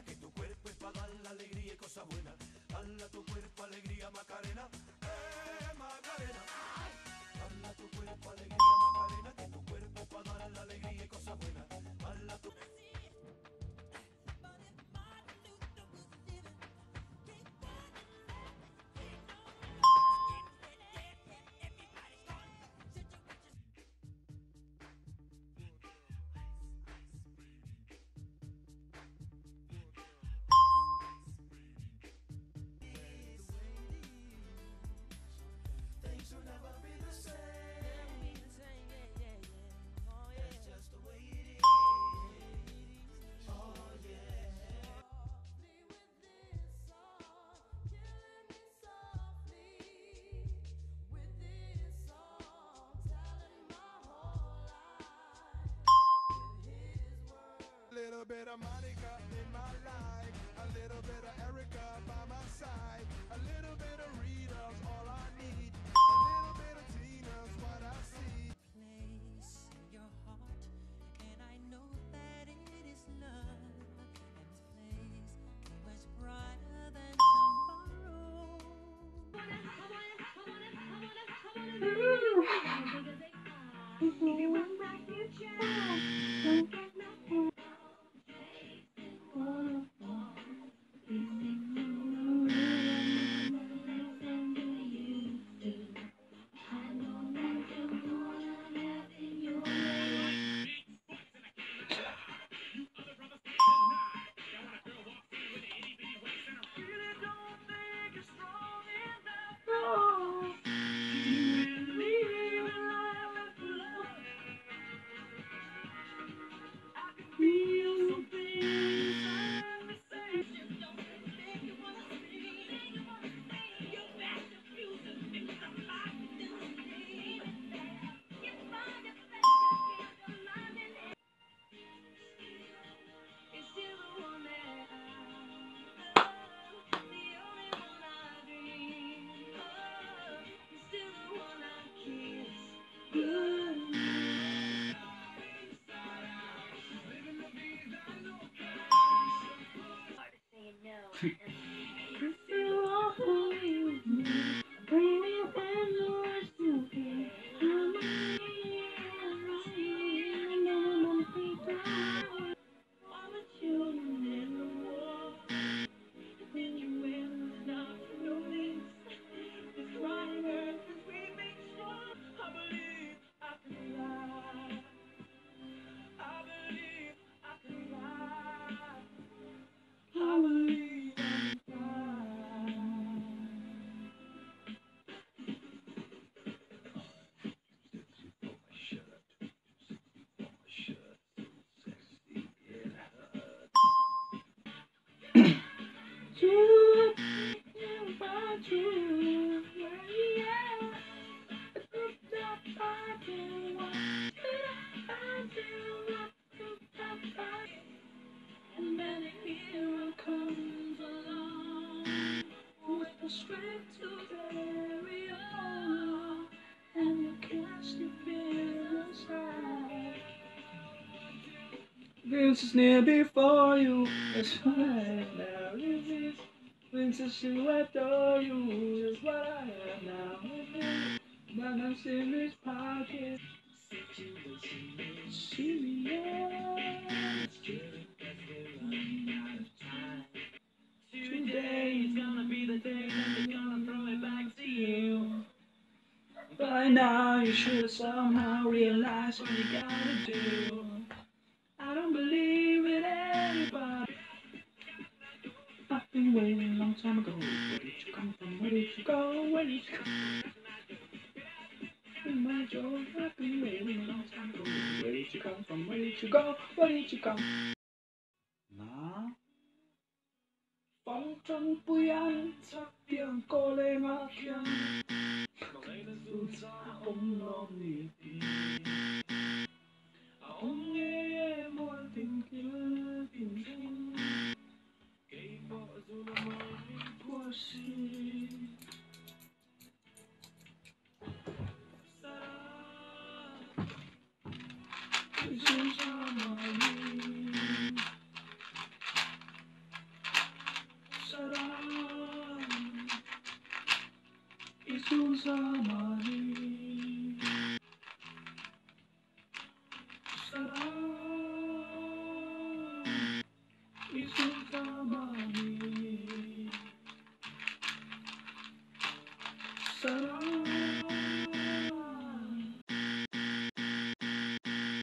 Que tu cuerpo es para dar la alegría y cosas buenas. Dale a tu cuerpo alegría, Macarena. Macarena. Dale a tu cuerpo alegría, Macarena. Que tu cuerpo es para dar la alegría y cosas buenas. Dale a tu... Things will never be the same. That's just the way it is. Oh yeah. A little bit of Monica in my life, a little bit of Erica by my side, a little bit of Rita's all I need, a little bit of Tina's what I see. Place in your heart, and I know that it is love, and this place is much brighter than tomorrow. And then a hero comes along with the strength to carry on, and you cast your fear aside. This is near before you, that's right now. This is to adore you, is what I am now. But I'm in this pocket. Situation is serious. Today is gonna be the day that they're gonna throw it back to you. By now you should somehow realize what you gotta do. I don't believe in anybody. I've been waiting a long time ago. Where did you come from? Where did you go? Where did you go? In my joy, I've been waiting a long time ago. Where did you come from? Where did you go? Where did you come? Na phong trần bụi ăn sắc tiếng cô lê ngã khiêng. Dù xa ông lo mì tì. Ông nghe em muốn tình kia. It's un summer